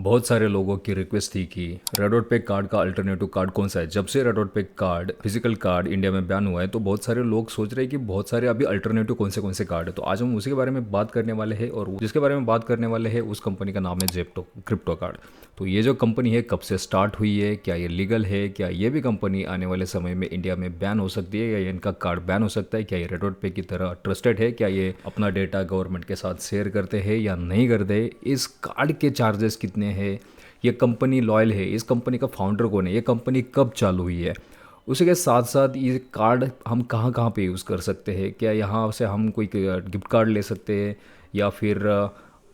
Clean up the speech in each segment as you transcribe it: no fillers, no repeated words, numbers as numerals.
बहुत सारे लोगों की रिक्वेस्ट थी कि रेड पे कार्ड का अल्टरनेटिव कार्ड कौन सा है। जब से रेड पे कार्ड फिजिकल कार्ड इंडिया में बैन हुआ है तो बहुत सारे लोग सोच रहे हैं कि बहुत सारे अभी अल्टरनेटिव कौन से कार्ड है। तो आज हम उसी के बारे में बात करने वाले हैं और जिसके बारे में बात करने वाले हैं उस कंपनी का नाम है जेप्टो क्रिप्टो कार्ड। तो ये जो कंपनी है कब से स्टार्ट हुई है, क्या ये लीगल है, क्या ये भी कंपनी आने वाले समय में इंडिया में बैन हो सकती है या ये इनका कार्ड बैन हो सकता है, क्या ये रेड पे की तरह ट्रस्टेड है, क्या ये अपना डेटा गवर्नमेंट के साथ शेयर करते हैं या नहीं करते, इस कार्ड के चार्जेस कितने हैं, ये कंपनी लॉयल है, इस कंपनी का फाउंडर कौन है, ये कंपनी कब चालू हुई है, उसी के साथ साथ ये कार्ड हम कहाँ कहाँ पे यूज़ कर सकते हैं, क्या यहाँ से हम कोई गिफ्ट कार्ड ले सकते हैं या फिर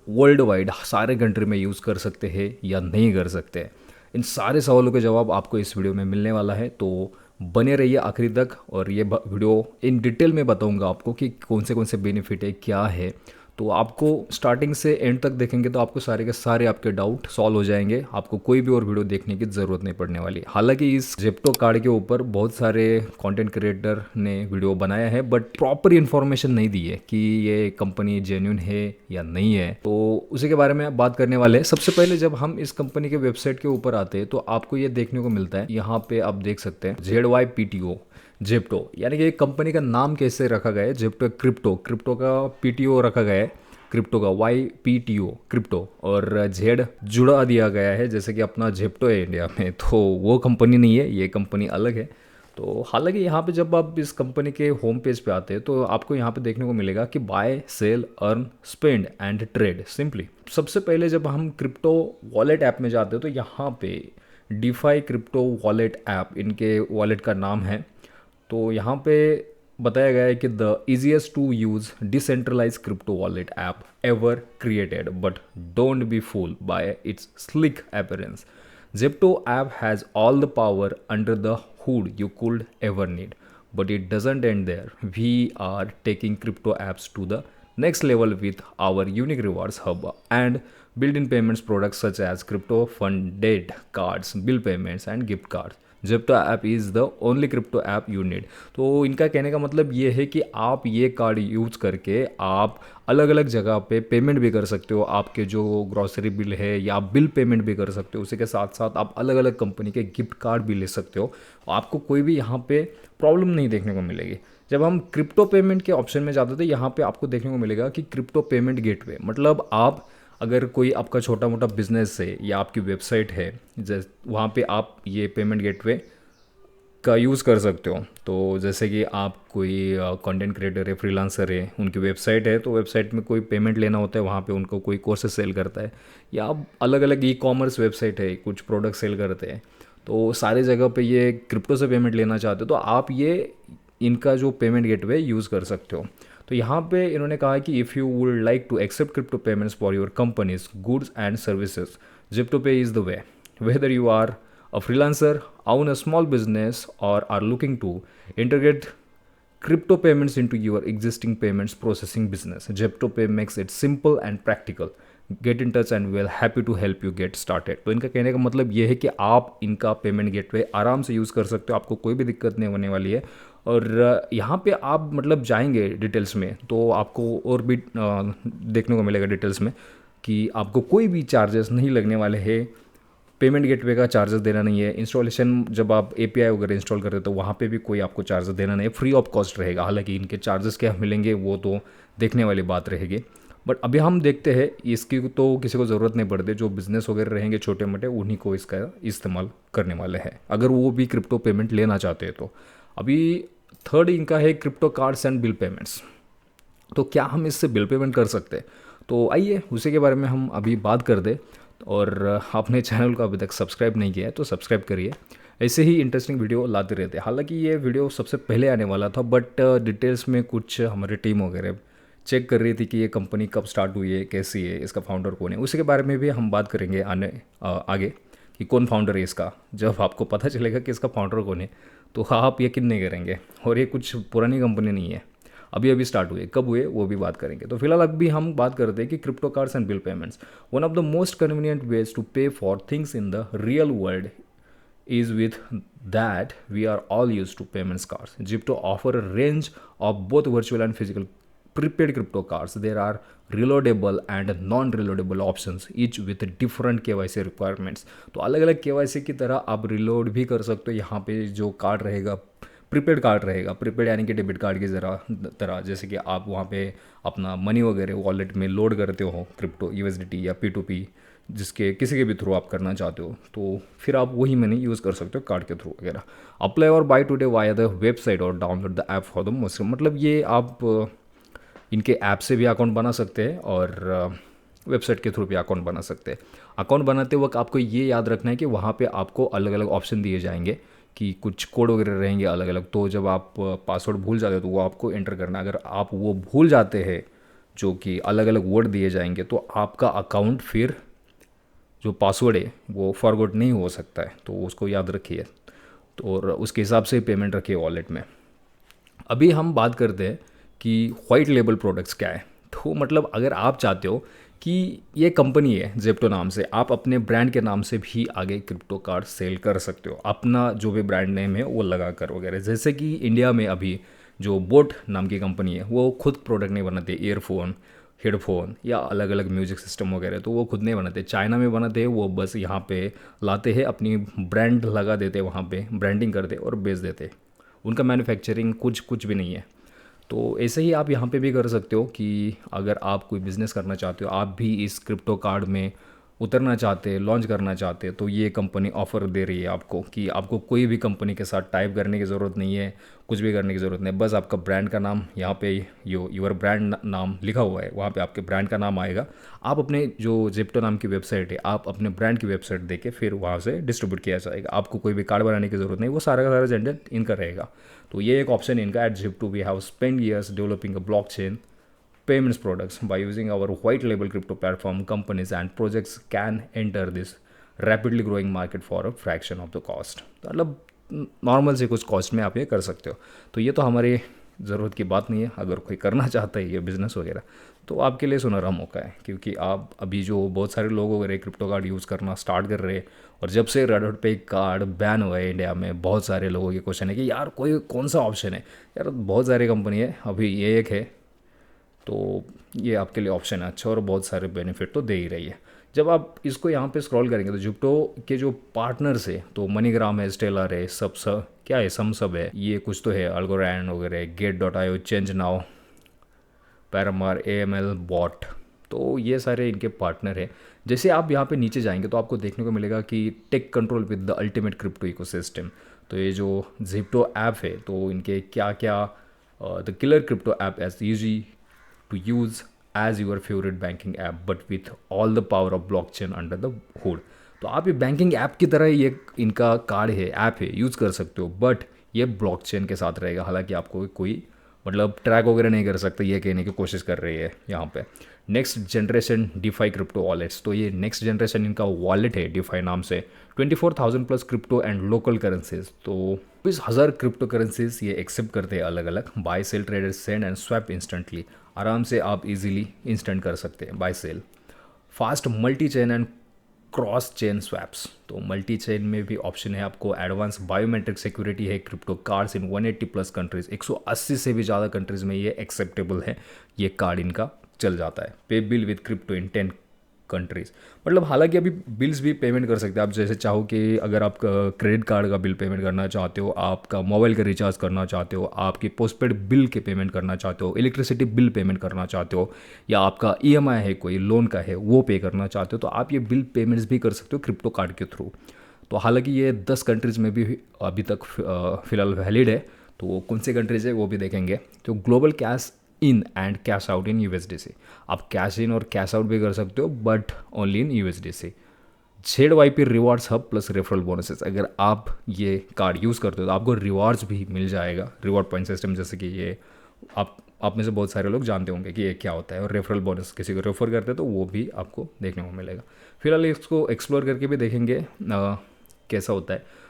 वर्ल्ड वाइड सारे कंट्री में यूज़ कर सकते हैं या नहीं कर सकते। इन सारे सवालों के जवाब आपको इस वीडियो में मिलने वाला है, तो बने रहिए आखिरी तक। और ये वीडियो इन डिटेल में बताऊंगा आपको कि कौन से बेनिफिट है, क्या है। तो आपको स्टार्टिंग से एंड तक देखेंगे तो आपको सारे के सारे आपके डाउट सॉल्व हो जाएंगे, आपको कोई भी और वीडियो देखने की ज़रूरत नहीं पड़ने वाली। हालांकि इस जेप्टो कार्ड के ऊपर बहुत सारे कंटेंट क्रिएटर ने वीडियो बनाया है बट प्रॉपर इन्फॉर्मेशन नहीं दी है कि ये कंपनी जेन्युइन है या नहीं है। तो उसी के बारे में बात करने वाले हैं। सबसे पहले जब हम इस कंपनी के वेबसाइट के ऊपर आते हैं तो आपको ये देखने को मिलता है, यहाँ पे आप देख सकते हैं ZYPTO जेप्टो, यानी कि कंपनी का नाम कैसे रखा गया है, जेप्टो क्रिप्टो, क्रिप्टो का PTO रखा गया है, क्रिप्टो का YPTO क्रिप्टो, और जेड जुड़ा दिया गया है जैसे कि अपना जेप्टो है इंडिया में। तो वो कंपनी नहीं है, ये कंपनी अलग है। तो हालांकि यहाँ पे जब आप इस कंपनी के होम पेज पे आते हैं तो आपको यहाँ पे देखने को मिलेगा कि buy sell earn spend and trade simply. सबसे पहले जब हम क्रिप्टो वॉलेट ऐप में जाते हैं तो यहाँ पे डिफाई क्रिप्टो वॉलेट ऐप इनके वॉलेट का नाम है। तो यहाँ पे बताया गया है कि the easiest to use decentralize crypto wallet app ever created but don't be fool by its slick appearance. Zepto app has all the power under the hood you could ever need. But it doesn't end there. We are taking crypto apps to the next level with our unique rewards hub and built-in payments products such as crypto funded cards, bill payments and gift cards. Zepto app is the only crypto app you need. तो इनका कहने का मतलब ये है कि आप ये कार्ड यूज़ करके आप अलग अलग जगह पे पेमेंट भी कर सकते हो, आपके जो ग्रॉसरी बिल है या आप बिल पेमेंट भी कर सकते हो। उसी के साथ साथ आप अलग अलग कंपनी के गिफ्ट कार्ड भी ले सकते हो। आपको कोई भी यहाँ पे प्रॉब्लम नहीं देखने को मिलेगी। जब हम क्रिप्टो पेमेंट के ऑप्शन में जाते थे यहाँ पे आपको देखने को मिलेगा कि क्रिप्टो पेमेंट गेटवे, मतलब आप अगर कोई आपका छोटा मोटा बिजनेस है या आपकी वेबसाइट है जैसे वहाँ पे आप ये पेमेंट गेटवे का यूज़ कर सकते हो। तो जैसे कि आप कोई कंटेंट क्रिएटर है, फ्रीलांसर है, उनकी वेबसाइट है, तो वेबसाइट में कोई पेमेंट लेना होता है, वहाँ पे उनको कोई कोर्सेज सेल करता है या आप अलग अलग ई-कॉमर्स वेबसाइट है, कुछ प्रोडक्ट सेल करते हैं, तो सारे जगह पे ये क्रिप्टो से पेमेंट लेना चाहते हो तो आप ये इनका जो पेमेंट गेटवे यूज़ कर सकते हो। तो यहाँ पे इन्होंने कहा कि if you would like to accept crypto payments for your company's goods and services, Zypto pay is the way. Whether you are a freelancer, own a small business, or are looking to integrate crypto payments into your existing payments processing business, ZeptoPay makes it simple and practical. Get in touch and we're happy to help you get started. तो इनका कहने का मतलब ये है कि आप इनका पेमेंट गेटवे आराम से यूज़ कर सकते हो, आपको कोई भी दिक्कत नहीं होने वाली है। और यहाँ पे आप मतलब जाएंगे डिटेल्स में तो आपको और भी देखने को मिलेगा डिटेल्स में कि आपको कोई भी चार्जेस नहीं लगने वाले हैं, पेमेंट गेटवे का चार्जेस देना नहीं है, इंस्टॉलेशन जब आप API वगैरह इंस्टॉल करते हो तो वहाँ पे भी कोई आपको चार्जेस देना नहीं है, फ्री ऑफ कॉस्ट रहेगा। हालांकि इनके चार्जेस क्या मिलेंगे वो तो देखने वाली बात रहेगी। बट अभी हम देखते हैं, इसकी तो किसी को ज़रूरत नहीं पड़ती, जो बिज़नेस वगैरह रहेंगे छोटे मोटे उन्हीं को इसका इस्तेमाल करने वाले हैं अगर वो भी क्रिप्टो पेमेंट लेना चाहते हैं तो। अभी थर्ड इनका है crypto cards and bill payments. तो क्या हम इससे बिल पेमेंट कर सकते हैं? तो आइए उसी के बारे में हम अभी बात कर दें। और आपने चैनल को अभी तक सब्सक्राइब नहीं किया है तो सब्सक्राइब करिए, ऐसे ही इंटरेस्टिंग वीडियो लाते रहते हैं। हालांकि ये वीडियो सबसे पहले आने वाला था बट डिटेल्स में कुछ हमारी टीम वगैरह चेक कर रही थी कि ये कंपनी कब स्टार्ट हुई है, कैसी है, इसका फाउंडर कौन है, उसी के बारे में भी हम बात करेंगे आगे कि कौन फाउंडर है इसका। जब आपको पता चलेगा कि इसका फाउंडर कौन है तो आप यकीन नहीं करेंगे। और ये कुछ पुरानी कंपनी नहीं है, अभी अभी स्टार्ट हुए, कब हुए वो भी बात करेंगे। तो फिलहाल अभी हम बात करते हैं कि crypto cards and bill payments, one of the most convenient ways to pay for things in the real world is with that we are all used to payments cards. Zipto offer a range of both virtual and physical prepaid crypto cards. There are reloadable and non-reloadable options, each with different KYC requirements. तो अलग अलग KYC की तरह आप reload भी कर सकते हो। यहाँ पे जो कार्ड रहेगा प्रीपेड कार्ड रहेगा, प्रीपेड यानी कि डेबिट कार्ड की तरह जैसे कि आप वहाँ पे अपना मनी वगैरह वॉलेट में लोड करते हो क्रिप्टो USDT या P2P, जिसके किसी के भी थ्रू आप करना चाहते हो, तो फिर आप वही मनी यूज़ कर सकते हो कार्ड के थ्रू वगैरह। अप्लाई और buy today via the website और download the app for the most, मतलब ये आप इनके ऐप से भी अकाउंट बना सकते हैं और वेबसाइट के थ्रू भी अकाउंट बना सकते हैं। अकाउंट बनाते वक्त आपको ये याद रखना है कि वहाँ पे आपको अलग अलग ऑप्शन दिए जाएंगे कि कुछ कोड वगैरह रहेंगे अलग अलग, तो जब आप पासवर्ड भूल जाते हो तो वो आपको एंटर करना है। अगर आप वो भूल जाते हैं जो कि अलग अलग वर्ड दिए जाएंगे तो आपका अकाउंट फिर जो पासवर्ड है वो फॉरगॉट नहीं हो सकता है, तो उसको याद रखिए। तो और उसके हिसाब से पेमेंट रखिए वॉलेट में। अभी हम बात करते हैं कि वाइट लेबल प्रोडक्ट्स क्या है। तो मतलब अगर आप चाहते हो कि ये कंपनी है जेप्टो नाम से, आप अपने ब्रांड के नाम से भी आगे क्रिप्टो कार्ड सेल कर सकते हो, अपना जो भी ब्रांड नेम है वो लगा कर वगैरह। जैसे कि इंडिया में अभी जो बोट नाम की कंपनी है वो खुद प्रोडक्ट नहीं बनाते, ईयरफोन, हेडफोन या अलग अलग म्यूजिक सिस्टम वगैरह, तो वो खुद नहीं बनाते, चाइना में बनाते हैं। वो बस यहाँ पे लाते हैं, अपनी ब्रांड लगा देते वहाँ पे, ब्रांडिंग करते और बेच देते। उनका मैन्युफैक्चरिंग कुछ भी नहीं है। तो ऐसे ही आप यहाँ पे भी कर सकते हो कि अगर आप कोई बिज़नेस करना चाहते हो, आप भी इस क्रिप्टो कार्ड में उतरना चाहते हैं, लॉन्च करना चाहते हैं, तो ये कंपनी ऑफ़र दे रही है आपको कि आपको कोई भी कंपनी के साथ टाइप करने की ज़रूरत नहीं है, कुछ भी करने की ज़रूरत नहीं है। बस आपका ब्रांड का नाम यहाँ पे यूर ब्रांड नाम लिखा हुआ है, वहाँ पे आपके ब्रांड का नाम आएगा। आप अपने जो जेप्टो नाम की वेबसाइट है, आप अपने ब्रांड की वेबसाइट देके फिर वहाँ से डिस्ट्रीब्यूट किया जाएगा। आपको कोई भी कार्ड बनाने की ज़रूरत नहीं, वो सारा का सारा जनरेट इनका रहेगा। तो ये एक ऑप्शन इनका at Zip2 we have spend years developing a blockchain payments products by using our white label crypto platform. Companies and projects can enter this rapidly growing market for a fraction of the cost. तो मतलब normal से कुछ cost में आप ये कर सकते हो। तो ये तो हमारी ज़रूरत की बात नहीं है। अगर कोई करना चाहता है ये बिज़नेस वगैरह तो आपके लिए सुनहरा मौका है, क्योंकि आप अभी जो बहुत सारे लोग वगैरह क्रिप्टो कार्ड यूज़ करना स्टार्ट कर रहे हैं, और जब से रेडोट पे कार्ड बैन हुआ है इंडिया में, बहुत सारे लोगों के क्वेश्चन है कि यार कोई कौन सा ऑप्शन है। यार बहुत सारी कंपनी है, अभी ये एक है, तो ये आपके लिए ऑप्शन है अच्छा, और बहुत सारे बेनिफिट तो दे ही रही है। जब आप इसको यहाँ पे स्क्रॉल करेंगे तो जिप्टो के जो पार्टनर्स है, तो मनीग्राम है, स्टेलर है, सब क्या है, सब है, ये कुछ तो है, अल्गोरैंड वगैरह, Gate.io, चेंज नाउ, पैरामार, AML बॉट, तो ये सारे इनके पार्टनर है। जैसे आप यहाँ पे नीचे जाएंगे तो आपको देखने को मिलेगा कि take control with the ultimate crypto ecosystem. तो ये जो जिप्टो ऐप है, तो इनके क्या क्या the killer crypto app as easy to use as your favorite banking app but with all the power of blockchain under the hood। तो आप ये बैंकिंग ऐप की तरह ये इनका कार्ड है, ऐप है, यूज़ कर सकते हो, बट ये ब्लॉकचेन के साथ रहेगा। हालांकि आपको कोई मतलब ट्रैक वगैरह नहीं कर सकता, ये कहने की कोशिश कर रही है यहाँ पे। Next generation DeFi crypto wallets, तो ये नेक्स्ट जनरेशन इनका वॉलेट है डिफाई नाम से। 24,000 plus crypto and local currencies, तो 20,000 क्रिप्टो करेंसीज ये एक्सेप्ट करते हैं अलग अलग। Buy sell trader send and swap instantly, आराम से आप इजीली इंस्टेंट कर सकते हैं buy sell. Fast multi chain and cross chain swaps, तो मल्टी चेन में भी ऑप्शन है आपको। एडवांस बायोमेट्रिक सिक्योरिटी है, crypto cards in 180 plus countries, 180 से भी ज़्यादा कंट्रीज़ में ये एक्सेप्टेबल है, ये कार्ड इनका चल जाता है। पे bill with crypto in 10 countries, मतलब हालांकि अभी बिल्स भी पेमेंट कर सकते हैं आप, जैसे चाहो कि अगर आप क्रेडिट कार्ड का बिल पेमेंट करना चाहते हो, आपका मोबाइल का रिचार्ज करना चाहते हो, आपकी पोस्टपेड बिल के पेमेंट करना चाहते हो, इलेक्ट्रिसिटी बिल पेमेंट करना चाहते हो, या आपका EMI है कोई लोन का है वो पे करना चाहते हो, तो आप ये बिल पेमेंट्स भी कर सकते हो क्रिप्टो कार्ड के थ्रू। तो हालांकि ये 10 कंट्रीज़ में भी अभी तक फ़िलहाल वैलिड है, तो कौन से कंट्रीज़ है वो भी देखेंगे। तो global cash in and cash out in USDC, आप कैश इन और कैश आउट भी कर सकते हो but only in USDC। ZYP rewards hub plus referral bonuses, अगर आप ये कार्ड यूज़ करते हो तो आपको रिवार्ड्स भी मिल जाएगा, रिवॉर्ड पॉइंट सिस्टम, जैसे कि ये आप में से बहुत सारे लोग जानते होंगे कि ये क्या होता है, और रेफरल बोनस किसी को रेफर करते हैं तो वो भी आपको देखने को मिलेगा। फिलहाल इसको एक्सप्लोर करके भी देखेंगे कैसा होता है।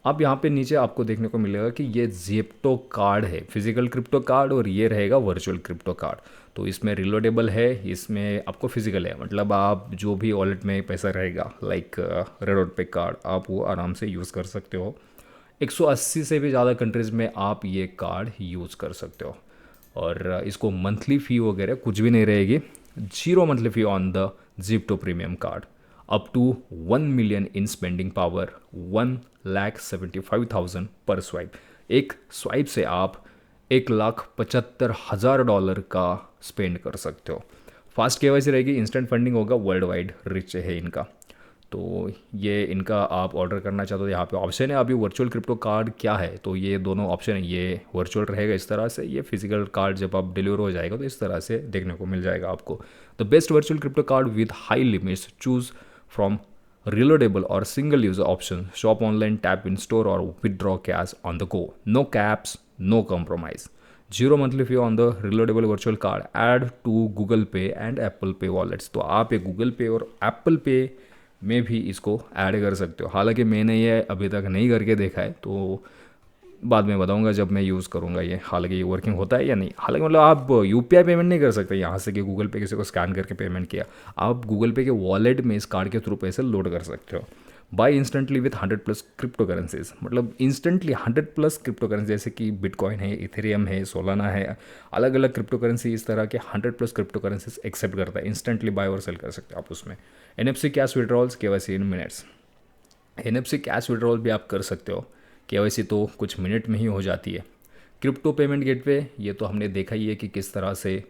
अब यहाँ पे नीचे आपको देखने को मिलेगा कि ये जेप्टो कार्ड है, फिजिकल क्रिप्टो कार्ड, और ये रहेगा वर्चुअल क्रिप्टो कार्ड। तो इसमें रिलोडेबल है, इसमें आपको फिजिकल है, मतलब आप जो भी वॉलेट में पैसा रहेगा लाइक रेडोट पे कार्ड, आप वो आराम से यूज़ कर सकते हो। 180 से भी ज़्यादा कंट्रीज़ में आप ये कार्ड यूज़ कर सकते हो। और इसको मंथली फ़ी वगैरह कुछ भी नहीं रहेगी, 0 monthly fee on the Zypto premium card, up to 1 million in spending power, 1,75,000 पर स्वाइप। एक स्वाइप से आप $1,75,000 का स्पेंड कर सकते हो। फास्ट केवाईसी रहेगी, इंस्टेंट फंडिंग होगा, वर्ल्ड वाइड रिच है इनका। तो ये इनका आप ऑर्डर करना चाहते हो, यहाँ पे ऑप्शन है। अभी वर्चुअल क्रिप्टो कार्ड क्या है, तो ये दोनों ऑप्शन है। ये वर्चुअल रहेगा इस तरह से, ये फिजिकल कार्ड जब आप डिलीवर हो जाएगा तो इस तरह से देखने को मिल जाएगा आपको। The best virtual crypto card with high limits, choose from reloadable or single user option, shop online, tap in store or withdraw cash on the go, no caps, no compromise, 0 monthly fee on the reloadable virtual card, add to Google Pay and Apple Pay wallets। तो आप ये Google Pay और Apple Pay में भी इसको add कर सकते हो। हालांकि मैंने ये अभी तक नहीं करके देखा है, तो बाद में बताऊंगा जब मैं यूज़ करूंगा ये, हालांकि ये वर्किंग होता है या नहीं। हालांकि मतलब आप यूपीआई पेमेंट नहीं कर सकते यहाँ से कि गूगल पे किसी को स्कैन करके पेमेंट किया, आप गूगल पे के वॉलेट में इस कार्ड के थ्रू पैसे लोड कर सकते हो। Buy instantly with 100+ crypto currencies, मतलब इंस्टेंटली 100+ क्रिप्टो करेंसी, जैसे कि बिटकॉइन है, इथेरियम है, सोलाना है, अलग अलग क्रिप्टो करेंसी इस तरह के 100+ क्रिप्टो करेंसीज एक्सेप्ट करता है। इंस्टेंटली बाय और सेल कर सकते हो आप उसमें। NFC कैश विड्रॉल्स, KYC इन मिनट्स। NFC कैश विड्रॉल भी आप कर सकते हो, KYC तो कुछ मिनट में ही हो जाती है। क्रिप्टो पेमेंट गेटवे, ये तो हमने देखा ही है कि किस तरह से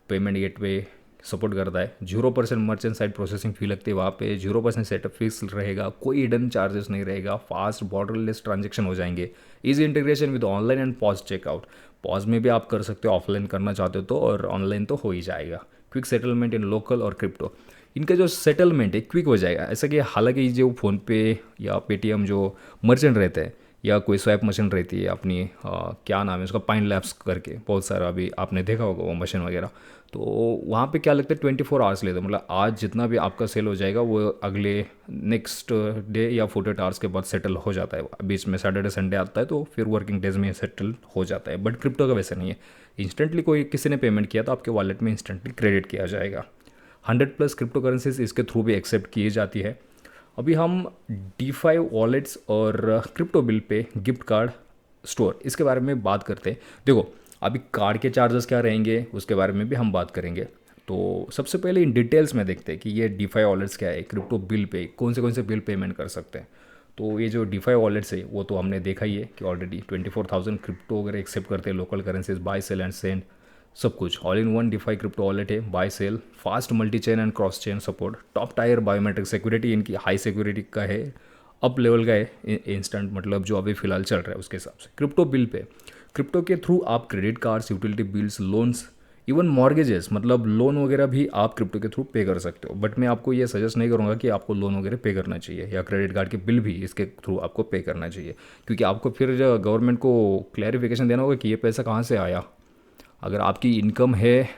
पेमेंट गेटवे सपोर्ट करता है। 0% मर्चेंट साइड प्रोसेसिंग फ़ी लगती है वहाँ पे, 0% सेटअप फीस रहेगा, कोई हिडन चार्जेस नहीं रहेगा, फास्ट बॉर्डरलेस ट्रांजेक्शन हो जाएंगे, easy integration with online and POS checkout. POS में भी आप कर सकते हो, ऑफलाइन करना चाहते हो तो, और ऑनलाइन तो हो ही जाएगा। क्विक सेटलमेंट इन लोकल और क्रिप्टो, इनका जो सेटलमेंट है क्विक हो जाएगा। ऐसा कि हालांकि जो फ़ोनपे या पेटीएम जो मर्चेंट रहते हैं या कोई स्वैप मशीन रहती है अपनी, क्या नाम है उसका, पाइन लैब्स करके बहुत सारा अभी आपने देखा होगा वो मशीन वगैरह, तो वहाँ पे क्या लगता है 24 आवर्स लेते हैं। मतलब आज जितना भी आपका सेल हो जाएगा वो अगले नेक्स्ट डे या 48 आवर्स के बाद सेटल हो जाता है। बीच में सैटरडे संडे आता है तो फिर वर्किंग डेज में सेटल हो जाता है। बट क्रिप्टो का वैसे नहीं है, इंस्टेंटली कोई किसी ने पेमेंट किया तो आपके वॉलेट में इंस्टेंटली क्रेडिट किया जाएगा। 100+ क्रिप्टो करेंसीज इसके थ्रू भी एक्सेप्ट की जाती है। अभी हम DeFi वॉलेट्स और crypto bill pay gift card store, इसके बारे में बात करते हैं। देखो अभी कार्ड के चार्जेस क्या रहेंगे उसके बारे में भी हम बात करेंगे। तो सबसे पहले इन डिटेल्स में देखते हैं कि ये DeFi वॉलेट्स क्या है, क्रिप्टो बिल पे कौन से बिल पेमेंट कर सकते हैं। तो ये जो DeFi वॉलेट्स है वो तो हमने देखा ही है कि ऑलरेडी 24,000 क्रिप्टो वगैरह एक्सेप्ट करते हैं, local currencies, buy sell and send, सब कुछ all in one DeFi crypto wallet है। Buy sell, fast multi chain and cross chain support, top tier biometric security, इनकी हाई सिक्योरिटी का है, अप लेवल का है, इंस्टेंट मतलब जो अभी फिलहाल चल रहा है उसके हिसाब से। क्रिप्टो बिल पे, क्रिप्टो के थ्रू आप credit cards, utility bills, loans, even mortgages, मतलब लोन वगैरह भी आप क्रिप्टो के थ्रू पे कर सकते हो। बट मैं आपको ये सजेस्ट नहीं करूँगा कि आपको लोन वगैरह पे करना चाहिए या क्रेडिट कार्ड के बिल भी इसके थ्रू आपको पे करना चाहिए, क्योंकि आपको फिर गवर्नमेंट को क्लैरिफिकेशन देना होगा कि ये पैसा कहाँ से आया। अगर आपकी इनकम है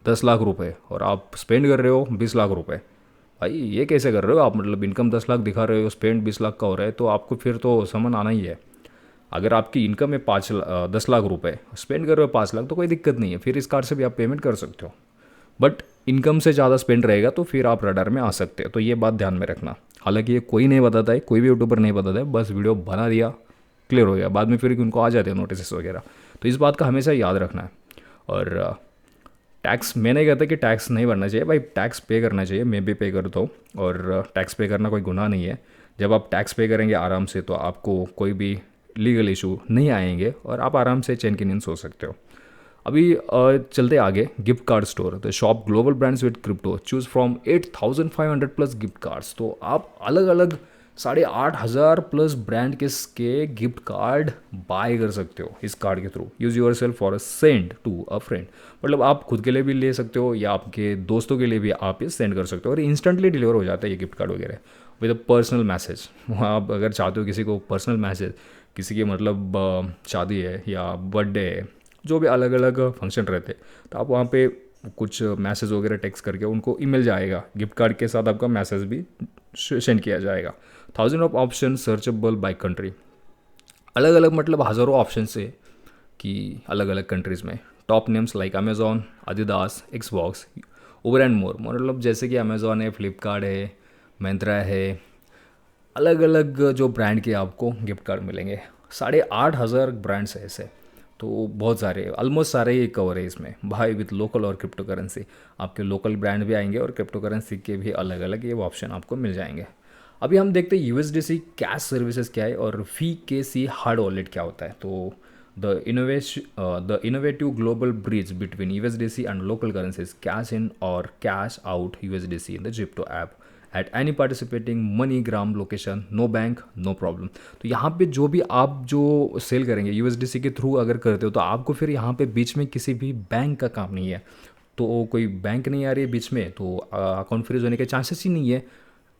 10 लाख रुपए और आप स्पेंड कर रहे हो 20 लाख रुपए, भाई ये कैसे कर रहे हो आप, मतलब इनकम 10 लाख दिखा रहे हो, स्पेंड 20 लाख का हो रहा है, तो आपको फिर तो समझ आना ही है। अगर आपकी इनकम है 10 लाख रुपए, स्पेंड कर रहे हो 5 लाख, तो कोई दिक्कत नहीं है, फिर इस कार्ड से भी आप पेमेंट कर सकते हो। बट इनकम से ज़्यादा स्पेंड रहेगा तो फिर आप रडार में आ सकते हो, तो ये बात ध्यान में रखना। हालांकि ये कोई नहीं बताता है, कोई भी यूट्यूबर नहीं बताता है, बस वीडियो बना दिया, क्लियर हो गया, बाद में फिर उनको आ जाते हैं नोटिस वगैरह। तो इस बात का हमेशा याद रखना है। और टैक्स, मैं नहीं कहता कि टैक्स नहीं भरना चाहिए, भाई टैक्स पे करना चाहिए, मैं भी पे करता हूँ, और टैक्स पे करना कोई गुनाह नहीं है। जब आप टैक्स पे करेंगे आराम से तो आपको कोई भी लीगल इशू नहीं आएंगे और आप आराम से चैन की नींद सो सकते हो। अभी चलते आगे, gift card store, the shop global brands with crypto, choose from 8,500+ gift cards. तो आप अलग अलग 8,500+ ब्रांड के गिफ्ट कार्ड बाय कर सकते हो इस कार्ड के थ्रू। Use your self for a send to a friend, मतलब आप खुद के लिए भी ले सकते हो या आपके दोस्तों के लिए भी आप ये सेंड कर सकते हो, और इंस्टेंटली डिलीवर हो जाता है ये गिफ्ट कार्ड वगैरह विद अ पर्सनल मैसेज। आप अगर चाहते हो किसी को पर्सनल मैसेज, किसी की मतलब शादी है या बर्थडे है, जो भी अलग अलग फंक्शन रहते हैं, तो आप वहाँ पे कुछ मैसेज वगैरह टेक्स्ट करके उनको ईमेल जाएगा, गिफ्ट कार्ड के साथ आपका मैसेज भी सेंड किया जाएगा। 1000 of option searchable by country, अलग अलग मतलब हज़ारों ऑप्शन है कि अलग अलग कंट्रीज़ में। Top names like Amazon, adidas, Xbox, Uber and more, मतलब जैसे कि अमेजॉन है, फ्लिपकार्ट है, मिंत्रा है, अलग अलग जो ब्रांड के आपको गिफ्ट कार्ड मिलेंगे। 8,500 ब्रांड्स है ऐसे। तो बहुत सारे ऑलमोस्ट सारे ही कवर है इसमें, बाय विथ लोकल और क्रिप्टो करेंसी। आपके लोकल ब्रांड भी आएंगे और क्रिप्टो करेंसी के भी अलग अलग ये ऑप्शन आपको मिल जाएंगे। अभी हम देखते हैं यूएसडीसी कैश सर्विसेज क्या है और फी के सी हार्ड वॉलेट क्या होता है। तो the innovative global bridge between USDC and local currencies, cash in और cash out USDC in the Zypto app at any participating MoneyGram location, no bank no problem. तो यहाँ पे जो भी आप जो सेल करेंगे यूएसडीसी के थ्रू अगर करते हो तो आपको फिर यहाँ पे बीच में किसी भी बैंक का काम नहीं है। तो कोई बैंक नहीं आ रही है बीच में, तो अकाउंट फ्रीज होने के चांसेस ही नहीं है।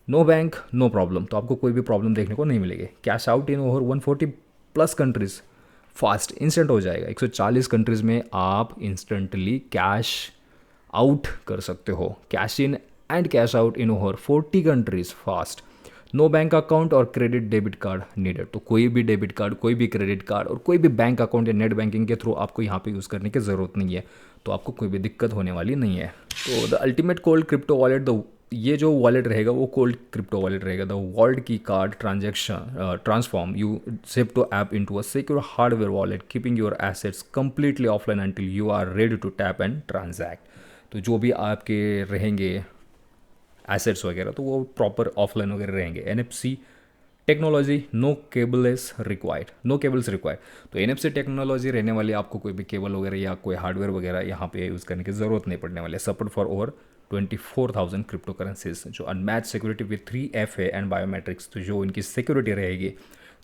नो बैंक नो प्रॉब्लम, तो आपको कोई भी प्रॉब्लम देखने को नहीं मिलेगी। Cash out in over 140 plus countries, fast instant हो जाएगा। 140 कंट्रीज़ में आप इंस्टेंटली कैश आउट कर सकते हो। Cash in and cash out in over 40 countries fast. No bank account और क्रेडिट डेबिट कार्ड नीडेड, तो कोई भी डेबिट कार्ड, कोई भी क्रेडिट कार्ड और कोई भी बैंक अकाउंट या नेट बैंकिंग के थ्रू आपको यहाँ पे यूज़ करने की ज़रूरत नहीं है, तो आपको कोई भी दिक्कत होने वाली नहीं है। तो the ultimate cold crypto wallet, the ये जो वॉलेट रहेगा वो कोल्ड क्रिप्टो वॉलेट रहेगा। द वर्ल्ड की card transaction transform you Zepto app into a secure hardware wallet, keeping your assets completely offline until you are ready to tap and transact. तो जो भी आपके रहेंगे एसेट्स वगैरह तो वो प्रॉपर ऑफलाइन वगैरह रहेंगे। NFC technology, no cables required, no cables required. तो NFC टेक्नोलॉजी रहने वाली, आपको कोई भी केबल वगैरह या कोई हार्डवेयर वगैरह यहाँ पे यूज़ करने की ज़रूरत नहीं पड़ने वाली है। Support for over 24,000 crypto currencies, जो unmatched security with 3FA and biometrics, तो जो इनकी सिक्योरिटी रहेगी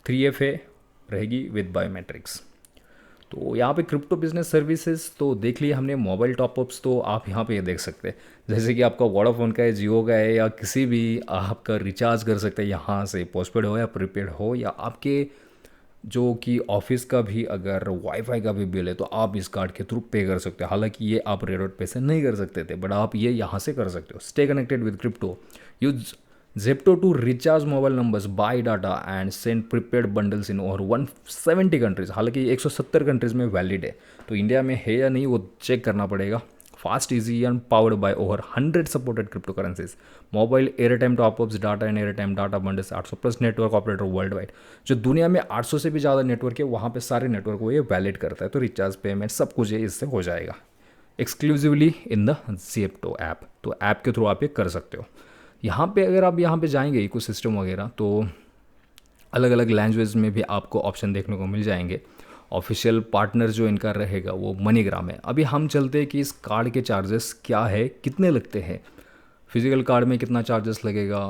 3FA रहेगी विद बायोमेट्रिक्स। तो यहाँ पे क्रिप्टो बिजनेस सर्विसेज तो देख लिए हमने। मोबाइल टॉपअप्स तो आप यहाँ पे ये देख सकते हैं, जैसे कि आपका वोडाफोन का है, जियो का है, या किसी भी आपका रिचार्ज कर सकते हैं यहाँ से, पोस्टपेड हो या प्रीपेड हो, या आपके जो कि ऑफिस का भी अगर वाईफाई का भी बिल है तो आप इस कार्ड के थ्रू पे कर सकते हो। हालांकि ये आप रेडोट पे से नहीं कर सकते थे, बट आप ये यहाँ से कर सकते हो। Stay connected with crypto, use Zepto to recharge mobile numbers, by data and send prepaid bundles in over 170 countries. हालांकि 170 कंट्रीज़ में वैलिड है, तो इंडिया में है या नहीं वो चेक करना पड़ेगा। Fast, easy and powered by over 100 supported crypto currencies. Mobile airtime topups, data and airtime data bundles, 800 plus network operator worldwide. जो दुनिया में 800 से भी ज़्यादा नेटवर्क है वहाँ पे सारे नेटवर्क को ये वैलिड करता है। तो रिचार्ज, पेमेंट सब कुछ ये इससे हो जाएगा exclusively in the Zepto app. तो ऐप के थ्रू आप ये कर सकते हो। यहाँ पे अगर आप यहाँ पे जाएंगे इकोसिस्टम वगैरह, तो अलग अलग लैंग्वेज में भी आपको ऑप्शन देखने को मिल जाएंगे। ऑफिशियल पार्टनर जो इनका रहेगा वो मनीग्राम है। अभी हम चलते हैं कि इस कार्ड के चार्जेस क्या है, कितने लगते हैं, फिजिकल कार्ड में कितना चार्जेस लगेगा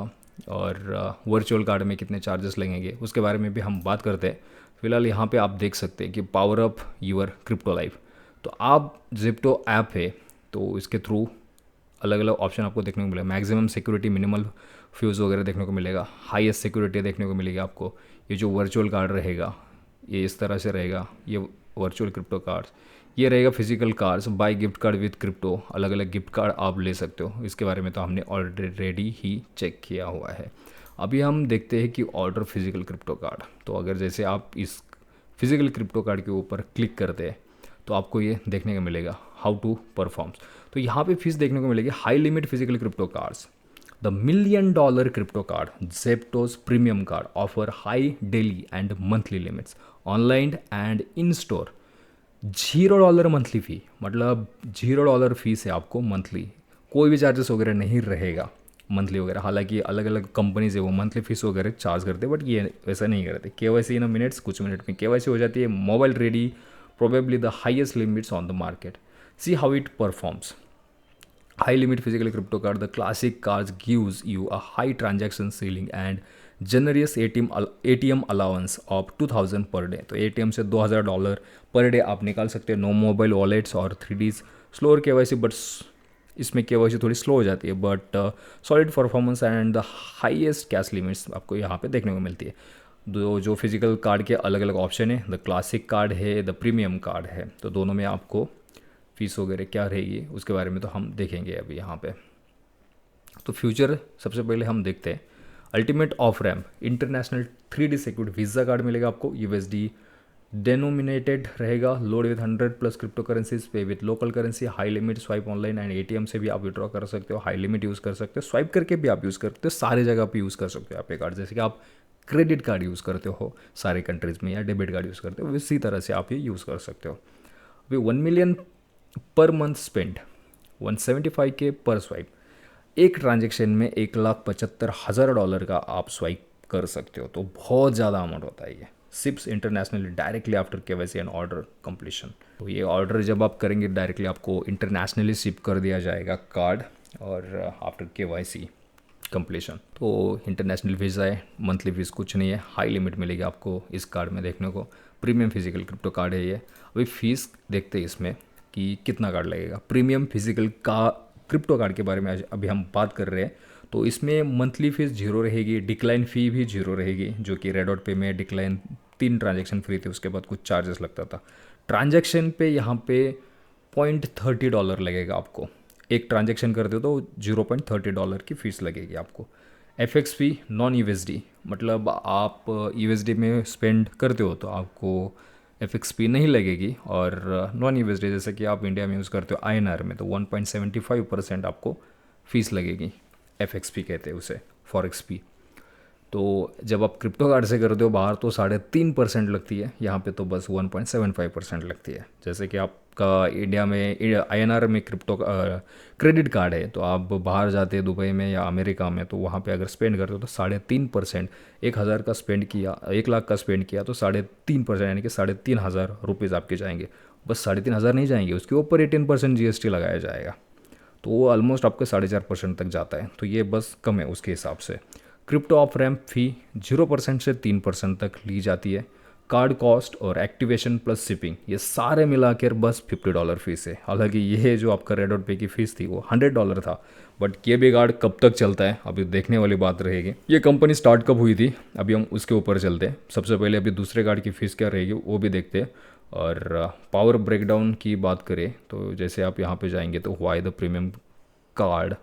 और वर्चुअल कार्ड में कितने चार्जेस लगेंगे, उसके बारे में भी हम बात करते हैं। फिलहाल यहाँ पे आप देख सकते हैं कि power up your crypto life. तो आप Zepto ऐप है तो इसके थ्रू अलग अलग ऑप्शन आपको देखने को मिलेगा। मैक्सिमम सिक्योरिटी, मिनिमल फ्यूज़ वगैरह देखने को मिलेगा। हाईएस्ट सिक्योरिटी देखने को मिलेगी आपको। ये जो वर्चुअल कार्ड रहेगा ये इस तरह से रहेगा, ये वर्चुअल क्रिप्टो कार्ड्स। ये रहेगा physical cards, buy gift card with crypto, अलग अलग गिफ्ट कार्ड आप ले सकते हो। इसके बारे में तो हमने ऑलरेडी ही चेक किया हुआ है। अभी हम देखते हैं कि ऑर्डर फिजिकल क्रिप्टो कार्ड। तो अगर जैसे आप इस फिजिकल क्रिप्टो कार्ड के ऊपर क्लिक करते हैं तो आपको ये देखने को मिलेगा हाउ टू परफॉर्म्स। तो यहाँ पे फीस देखने को मिलेगी। High limit physical crypto cards, the $1 million crypto card, Zepto's premium card offer high daily and monthly limits, online and in store. $0 monthly fee, मतलब $0 फीस है आपको मंथली, कोई भी चार्जेस वगैरह नहीं रहेगा मंथली वगैरह। हालांकि अलग अलग कंपनीज है वो मंथली फीस वगैरह चार्ज करते हैं, बट ये वैसा नहीं करते। KYC इन मिनट्स, कुछ मिनट में KYC हो जाती है। Mobile ready, probably the highest limits on the market. See how it performs. High limit physical crypto card, the classic cards gives you a high transaction ceiling and generous ATM allowance of 2000 per day. तो ATM से $2000 per day आप निकाल सकते हैं। No mobile wallets और 3Ds, slower KYC, but इसमें KYC थोड़ी slow हो जाती है, but solid performance and the highest cash limits आपको यहाँ पे देखने को मिलती है। जो फिजिकल कार्ड के अलग अलग ऑप्शन है, द क्लासिक कार्ड है, द प्रीमियम कार्ड है, तो दोनों में आपको फीस वगैरह क्या रहेगी उसके बारे में तो हम देखेंगे अभी यहाँ पे। तो फ्यूचर सबसे पहले हम देखते हैं। Ultimate off ramp international 3D secured Visa card मिलेगा आपको, USD डेनोमिनेटेड रहेगा, load with 100 plus crypto currencies, pay with local currency, high limit, swipe online and ATM से भी आप विड्रॉ कर सकते हो, हाई लिमिट यूज़ कर सकते हो, स्वाइप करके भी आप यूज़ कर सकते हो, सारे जगह पे यूज़ कर सकते हो आप ये कार्ड। जैसे कि आप क्रेडिट कार्ड यूज़ करते हो सारे कंट्रीज़ में या डेबिट कार्ड यूज़ करते हो, इसी तरह से आप ये यूज़ कर सकते हो। अभी 1 million per month spend, 175K पर स्वाइप, एक ट्रांजेक्शन में $1,75,000 का आप स्वाइप कर सकते हो। तो बहुत ज़्यादा अमाउंट होता है ये। Ships internationally directly after KYC and order completion. तो ये ऑर्डर जब आप करेंगे डायरेक्टली आपको इंटरनेशनली शिप कर दिया जाएगा कार्ड, और आफ्टर केवाईसी कंप्लीशन। तो इंटरनेशनल वीज़ा है, मंथली फीस कुछ नहीं है, हाई लिमिट मिलेगी आपको इस कार्ड में देखने को। प्रीमियम फिजिकल क्रिप्टो कार्ड है ये। अभी फीस देखते हैं इसमें कि कितना कार्ड लगेगा। प्रीमियम फिजिकल का क्रिप्टो कार्ड के बारे में आज अभी हम बात कर रहे हैं। तो इसमें मंथली फीस 0 रहेगी, डिक्लाइन फ़ी भी 0 रहेगी, जो कि रेड डॉट पे में डिक्लाइन 3 ट्रांजेक्शन फ्री थे, उसके बाद कुछ चार्जेस लगता था। ट्रांजेक्शन पे यहाँ पे $0.30 लगेगा आपको, एक ट्रांजेक्शन करते हो तो $0.30 की फ़ीस लगेगी आपको। FX फी नॉन यूएसडी, मतलब आप यूएसडी में स्पेंड करते हो तो आपको FX फी नहीं लगेगी, और नॉन यूएसडी जैसे कि आप इंडिया में यूज़ करते हो INR में तो 1.75% आपको फ़ीस लगेगी। FX फी कहते हैं उसे, फॉरेक्स फी। तो जब आप क्रिप्टो कार्ड से करते हो बाहर तो 3.5% लगती है, यहाँ पे तो बस 1.75% लगती है। जैसे कि आपका इंडिया में INR में क्रिप्टो क्रेडिट कार्ड है, तो आप बाहर जाते हैं दुबई में या अमेरिका में, तो वहाँ पे अगर स्पेंड करते हो तो 3.5%, 1,000 का स्पेंड किया, 1 लाख का स्पेंड किया तो 3.5%, यानी कि 3,500 रुपीज़ आपके जाएंगे। बस 3,500 नहीं जाएंगे, उसके ऊपर 18% GST लगाया जाएगा, तो वो ऑलमोस्ट आपके 4.5% तक जाता है। तो ये बस कम है उसके हिसाब से। क्रिप्टो ऑफ रैम्प फ़ी 0% से 3% तक ली जाती है। कार्ड कॉस्ट और एक्टिवेशन प्लस शिपिंग, ये सारे मिला कर बस $50 फीस है। हालांकि ये जो आपका रेड डॉट पे की फ़ीस थी वो $100 था, बट ये भी कार्ड कब तक चलता है अभी देखने वाली बात रहेगी। ये कंपनी स्टार्ट कब हुई थी, अभी हम उसके ऊपर चलते हैं। सबसे पहले अभी दूसरे कार्ड की फ़ीस क्या रहेगी वो भी देखते हैं। और पावर ब्रेकडाउन की बात करें तो जैसे आप यहाँ पे जाएंगे तो why the premium card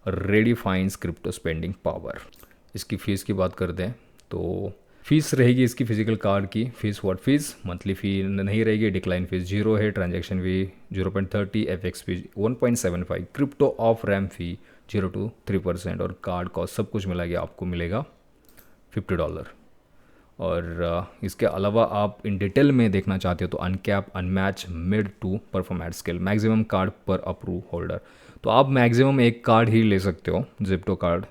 redefines crypto spending power, इसकी फ़ीस की बात करते हैं। तो फीस रहेगी इसकी फिजिकल कार्ड की fees, what fees, monthly fee नहीं रहेगी, डिक्लाइन फीस 0 है, transaction fee 0.30, FX fee 1.75, crypto off ramp fee 0 to 3%, और कार्ड कॉस्ट सब कुछ मिला के आपको मिलेगा $50। और इसके अलावा आप इन डिटेल में देखना चाहते हो तो uncap, unmatch, made to perform at scale, maximum card पर अप्रूव होल्डर। तो आप मैक्सिमम एक कार्ड ही ले सकते हो, जिप्टो कार्ड,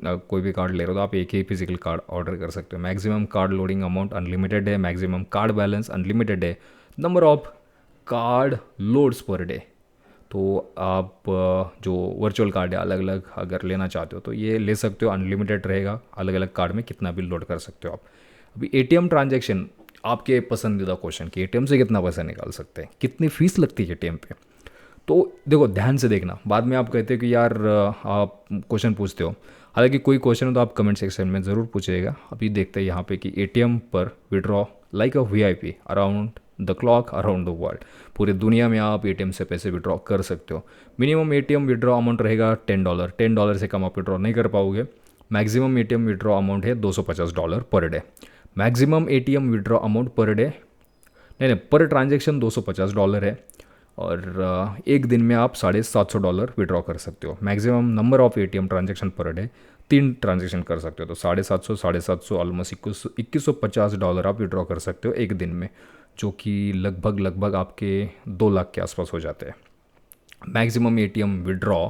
कोई भी कार्ड ले रहे हो तो आप एक ही फिजिकल कार्ड ऑर्डर कर सकते हो। Maximum card loading amount unlimited है, मैक्सिमम कार्ड बैलेंस अनलिमिटेड है, number of card loads per day. तो आप जो वर्चुअल कार्ड है अलग अलग अगर लेना चाहते हो तो ये ले सकते हो, अनलिमिटेड रहेगा, अलग अलग कार्ड में कितना भी लोड कर सकते हो आप। अभी ATM ट्रांजेक्शन, आपके पसंदीदा क्वेश्चन कि ATM से कितना पैसा निकाल सकते हैं, कितनी फ़ीस लगती है ATM पे। तो देखो ध्यान से देखना, बाद में आप कहते हो कि यार आप क्वेश्चन पूछते हो, हालांकि कोई क्वेश्चन हो तो आप कमेंट सेक्शन में ज़रूर पूछिएगा। अभी देखते हैं यहाँ पे कि ATM पर withdraw like a VIP around the clock around the world, पूरी दुनिया में आप ATM से पैसे विड्रॉ कर सकते हो। मिनिमम ATM विड्रॉ अमाउंट रहेगा $10, $10 से कम आप विड्रॉ नहीं कर पाओगे। मैक्सिमम ATM विड्रॉ अमाउंट है $250 per day. Maximum ATM withdraw amount per day नहीं, पर ट्रांजेक्शन $250 है, और एक दिन में आप $750 विड्रॉ कर सकते हो। Maximum number of ATM transaction per day 3 transaction कर सकते हो, तो 750 ऑलमोस्ट $2,150 आप विड्रॉ कर सकते हो एक दिन में, जो कि लगभग आपके 2 लाख के आसपास हो जाते हैं। Maximum ATM withdraw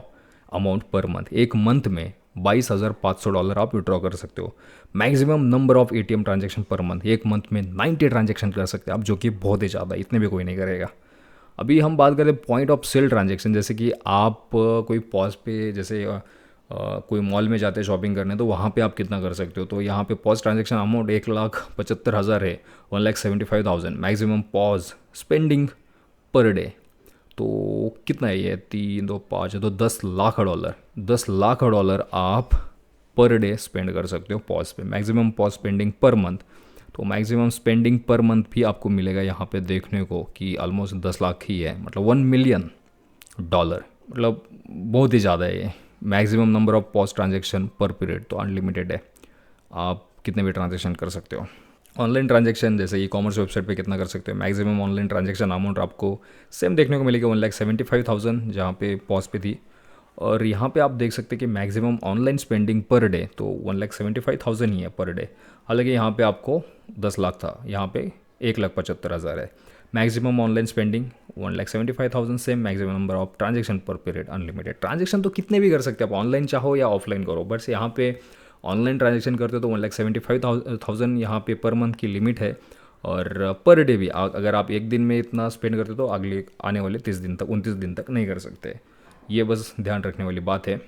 amount per month, एक मंथ में $22,500 आप विड्रॉ कर सकते हो। Maximum number of ATM transaction per month, एक मंथ में 90 ट्रांजेक्शन कर सकते हो आप, जो कि बहुत ही ज़्यादा, इतने भी कोई नहीं करेगा। अभी हम बात करें पॉइंट ऑफ सेल ट्रांजेक्शन, जैसे कि आप कोई पॉज पे, जैसे कोई मॉल में जाते हैं शॉपिंग करने तो वहाँ पे आप कितना कर सकते हो। तो यहाँ पे पॉज ट्रांजेक्शन अमाउंट 1,75,000 है, 1,75,000 maximum pause spending per day. तो कितना है ये, 3 2 5 तो $10,00,000, $10,00,000 आप पर डे स्पेंड कर सकते हो पॉज पे। Maximum pause spending per month, तो मैक्सिमम स्पेंडिंग पर मंथ भी आपको मिलेगा यहाँ पे देखने को कि ऑलमोस्ट 10 लाख ही है, मतलब $1 मिलियन, मतलब बहुत ही ज़्यादा है ये। Maximum number of pause transaction पर पीरियड, तो अनलिमिटेड है, आप कितने भी ट्रांजेक्शन कर सकते हो। ऑनलाइन ट्रांजैक्शन जैसे ई कॉमर्स वेबसाइट पे कितना कर सकते हो, मैक्सिमम ऑनलाइन ट्रांजैक्शन अमाउंट आपको सेम देखने को मिलेगी 1,75,000 जहाँ पे पॉज पे थी। और यहाँ पे आप देख सकते हैं कि maximum online spending per day तो 1,75,000 ही है पर डे। हालांकि यहाँ पे आपको 10 लाख था, यहाँ पे 1,75,000 है। Maximum online spending 1,75,000 same, maximum number of transaction पर पीरियड अनलिमिटेड। ट्रांजेक्शन तो कितने भी कर सकते हैं आप, ऑनलाइन चाहो या ऑफलाइन करो, बस यहाँ पे ऑनलाइन ट्रांजेक्शन करते हो तो 1,75,000 यहाँ पे पर मंथ की लिमिट है। और पर डे भी अगर आप एक दिन में इतना स्पेंड करते हो तो अगले आने वाले 30 दिन तक 29 दिन तक नहीं कर सकते। ये बस ध्यान रखने वाली बात है।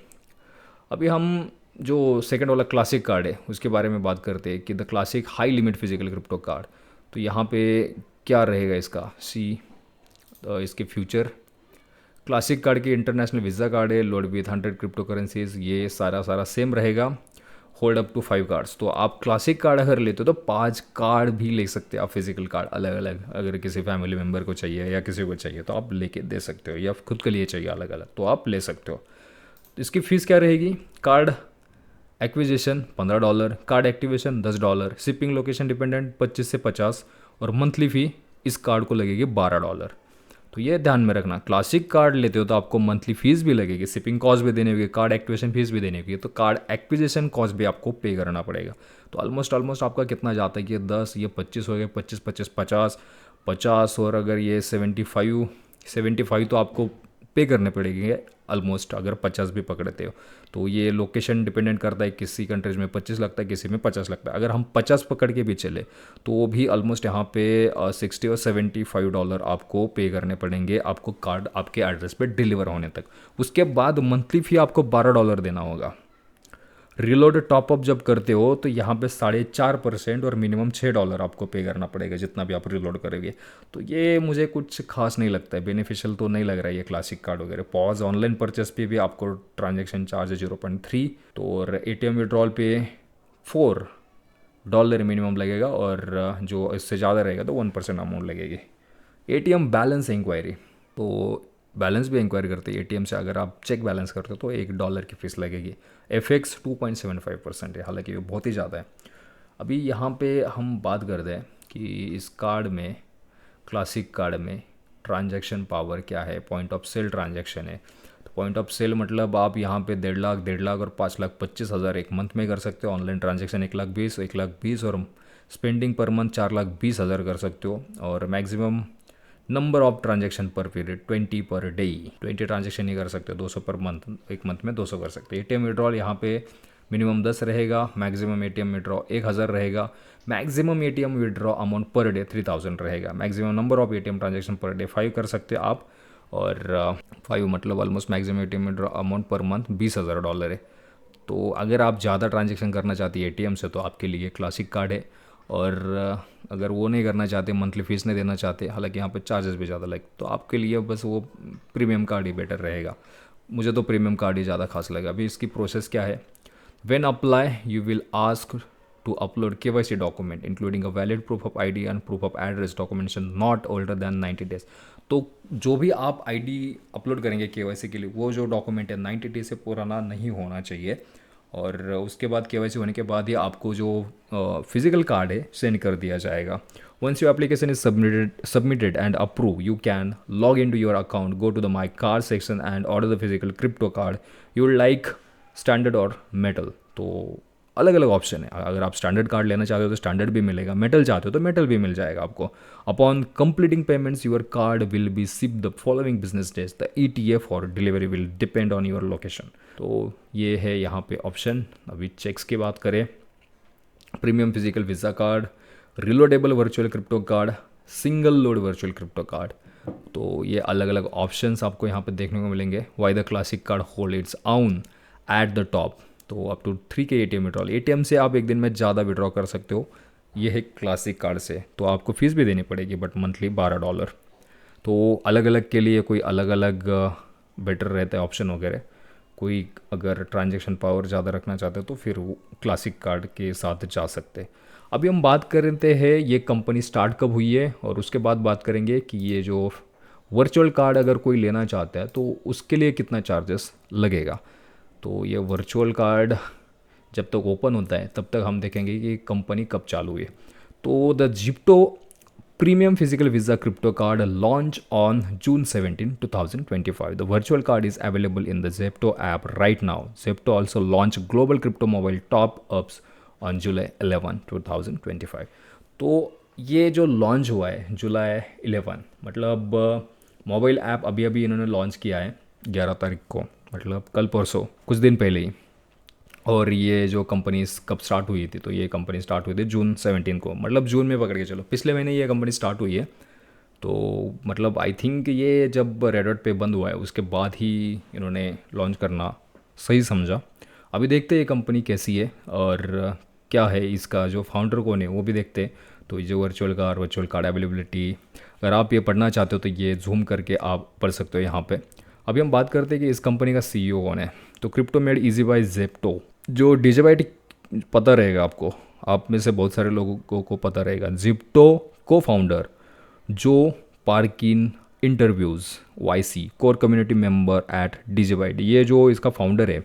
अभी हम जो सेकंड वाला क्लासिक कार्ड है उसके बारे में बात करते हैं कि the classic high limit physical crypto card. तो यहाँ पे क्या रहेगा इसका, इसके फ्यूचर। क्लासिक कार्ड की इंटरनेशनल वीज़ा कार्ड है, लोड विथ 100 क्रिप्टो करेंसीज, ये सारा सेम रहेगा। Hold up to 5 cards. तो आप क्लासिक कार्ड अगर लेते हो तो 5 कार्ड भी ले सकते हो आप, फिजिकल कार्ड अलग अलग, अगर किसी फैमिली मेम्बर को चाहिए या किसी को चाहिए तो आप लेके दे सकते हो, या खुद के लिए चाहिए अलग अलग तो आप ले सकते हो। इसकी फ़ीस क्या रहेगी, card acquisition $15, card activation $10, shipping location dependent 25 से 50, और मंथली फ़ी इस कार्ड को लगेगी $12। तो ये ध्यान में रखना, क्लासिक कार्ड लेते हो तो आपको मंथली फीस भी लगेगी, शिपिंग कॉस्ट भी देनी होगी, कार्ड एक्टिवेशन फीस भी देनी होगी, तो कार्ड एक्विजिशन कॉस्ट भी आपको पे करना पड़ेगा। तो ऑलमोस्ट आपका कितना जाता है कि 10 ये 25 हो गए, 25 25 50 50, और अगर ये 75 तो आपको पे करने पड़ेंगे ऑलमोस्ट, अगर 50 भी पकड़ते हो तो। ये लोकेशन डिपेंडेंट करता है, किसी कंट्रीज में 25 लगता है, किसी में 50 लगता है। अगर हम 50 पकड़ के भी चले तो वो भी ऑलमोस्ट यहाँ पे 60 और $75 आपको पे करने पड़ेंगे, आपको कार्ड आपके एड्रेस पे डिलीवर होने तक। उसके बाद मंथली फ़ी आपको $12 देना होगा। रिलोड टॉपअप जब करते हो तो यहाँ पे 4.5% और मिनिमम $6 आपको पे करना पड़ेगा जितना भी आप रिलोड करोगे। तो ये मुझे कुछ खास नहीं लगता है, बेनिफिशियल तो नहीं लग रहा है ये क्लासिक कार्ड वगैरह। पॉज ऑनलाइन परचेस पे भी आपको ट्रांजेक्शन चार्ज है 0.3, तो और ATM विड्रॉल पे $4 मिनिमम लगेगा, और जो इससे ज़्यादा रहेगा तो 1% अमाउंट लगेगी। ATM बैलेंस इंक्वायरी, तो बैलेंस भी इंक्वायरी करते हैं ATM से, अगर आप चेक बैलेंस करते हो तो $1 की फ़ीस लगेगी। FX 2.75% है, हालांकि ये बहुत ही ज़्यादा है। अभी यहाँ पे हम बात करते हैं कि इस कार्ड में, क्लासिक कार्ड में ट्रांजैक्शन पावर क्या है, पॉइंट ऑफ सेल ट्रांजैक्शन है। तो पॉइंट ऑफ सेल मतलब आप यहाँ पे 1.5 लाख और 5,25,000 एक मंथ में कर सकते हो ऑनलाइन ट्रांजैक्शन, 1,20,000 और स्पेंडिंग पर मंथ 4,20,000 कर सकते हो। और मैक्सिमम नंबर ऑफ ट्रांजेक्शन पर पीरियड 20 पर डे, 20 ट्रांजेक्शन ही कर सकते हो, 200 पर मंथ, एक मंथ में 200 कर सकते हो। ATM विड्रॉल यहाँ पे मिनिमम 10 रहेगा, मैक्सिमम ATM विड्रॉ 1,000 रहेगा, maximum ATM withdraw amount per day 3,000 रहेगा, maximum number of ATM transaction per day 5 कर सकते हो आप, और 5 मतलब almost maximum ATM withdraw amount per month $20,000 है। तो अगर आप ज़्यादा ट्रांजेक्शन करना चाहती है ATM से तो आपके लिए क्लासिक कार्ड है, और अगर वो नहीं करना चाहते, मंथली फ़ीस नहीं देना चाहते, हालांकि यहाँ पे चार्जेस भी ज़्यादा लगे, तो आपके लिए बस वो प्रीमियम कार्ड ही बेटर रहेगा। मुझे तो प्रीमियम कार्ड ही ज़्यादा खास लगा। अभी इसकी प्रोसेस क्या है, when apply you will ask to upload KYC document including a valid proof of ID and proof of address, documentation not older than 90 days. तो जो भी आप ID अपलोड करेंगे KYC के लिए, वो जो डॉक्यूमेंट है 90 डेज से पुराना नहीं होना चाहिए। और उसके बाद KYC होने के बाद ही आपको जो फिजिकल कार्ड है सेंड कर दिया जाएगा। Once your application is submitted and approve, you can log in to your account, go to the my card section and order the physical crypto card you will like, standard और metal. तो अलग अलग option है, अगर आप standard card लेना चाहते हो तो स्टैंडर्ड भी मिलेगा, मेटल चाहते हो तो मेटल भी मिल जाएगा आपको। Upon completing payments your card will be ship the following business days, the ETA for delivery will depend on your location. तो ये है यहाँ पे ऑप्शन। अभी चेक्स की बात करें, premium physical Visa card, reloadable virtual crypto card, single load virtual crypto card, तो ये अलग अलग ऑप्शंस आपको यहाँ पे देखने को मिलेंगे। Why the classic card hold its own at the top, तो up to 3K ATM withdrawal, ATM से आप एक दिन में ज़्यादा विड्रॉ कर सकते हो, ये है क्लासिक कार्ड से। तो आपको फ़ीस भी देनी पड़ेगी बट मंथली $12। तो अलग अलग के लिए कोई अलग अलग बेटर रहता है ऑप्शन वगैरह। कोई अगर ट्रांजैक्शन पावर ज़्यादा रखना चाहते हो तो फिर वो क्लासिक कार्ड के साथ जा सकते हैं। अभी हम बात कर रहे हैं ये कंपनी स्टार्ट कब हुई है, और उसके बाद बात करेंगे कि ये जो वर्चुअल कार्ड अगर कोई लेना चाहता है तो उसके लिए कितना चार्जेस लगेगा। तो ये वर्चुअल कार्ड जब तक ओपन होता है तब तक हम देखेंगे कि कंपनी कब चालू हुई है। तो the Zepto Premium Physical Visa Crypto Card launch on June 17, 2025. The virtual card is available in the Zepto app right now. Zepto also launched global crypto mobile top-ups on July 11, 2025. तो ये जो लॉन्च हुआ है जुलाई 11, मतलब मोबाइल ऐप अभी अभी इन्होंने launch किया है 11 तारीख को, मतलब कल परसों, कुछ दिन पहले ही। और ये जो कंपनी कब स्टार्ट हुई थी, तो ये कंपनी स्टार्ट हुई थी जून 17 को, मतलब जून में पकड़ के चलो, पिछले महीने ये कंपनी स्टार्ट हुई है। तो मतलब आई थिंक ये जब रेडॉट पे बंद हुआ है उसके बाद ही इन्होंने लॉन्च करना सही समझा। अभी देखते हैं ये कंपनी कैसी है और क्या है, इसका जो फाउंडर कौन है वो भी देखते हैं। तो ये जो वर्चुअल कार्ड अवेलेबिलिटी, अगर आप ये पढ़ना चाहते हो तो ये जूम करके आप पढ़ सकते हो यहाँ पे। अभी हम बात करते हैं कि इस कंपनी का सीईओ कौन है। तो crypto made easy by Zypto, जो डीजेबाइट पता रहेगा आपको, आप में से बहुत सारे लोगों को पता रहेगा। जिप्टो को फाउंडर जो पार्किन interviews YC core community member at DigiByte, ये जो इसका फाउंडर है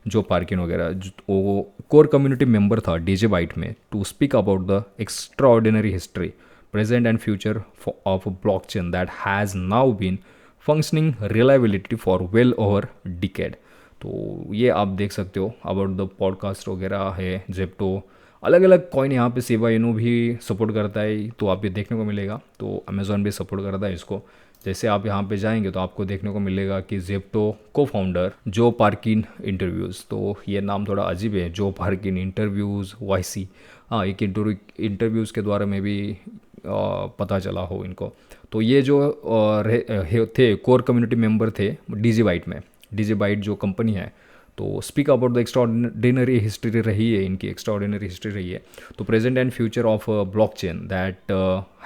जो पार्किन वगैरह, वो कोर कम्युनिटी मेंबर था डीजेबाइट में, to speak about the extraordinary history present and future of blockchain that has now been functioning reliability for well over decade. तो ये आप देख सकते हो अबाउट द पॉडकास्ट वगैरह है। जेप्टो अलग अलग कॉइन यहाँ पे सेवा इनो भी सपोर्ट करता है, तो आप ये देखने को मिलेगा। तो अमेज़ॉन भी सपोर्ट करता है इसको। जैसे आप यहाँ पे जाएंगे तो आपको देखने को मिलेगा कि जेप्टो को फाउंडर जो पार्किन इंटरव्यूज़, तो ये नाम थोड़ा अजीब है, जो पार्किन इंटरव्यूज़ वाईसी। हाँ, एक इंटरव्यूज़ के द्वारा में भी पता चला हो इनको। तो ये जो थे कोर कम्युनिटी मेंबर थे डीजीबाइट में, डीजीबाइट जो कंपनी है। तो speak about the extraordinary history रही है इनकी, एक्स्ट्राऑर्डिनरी हिस्ट्री रही है। तो present and future of blockchain that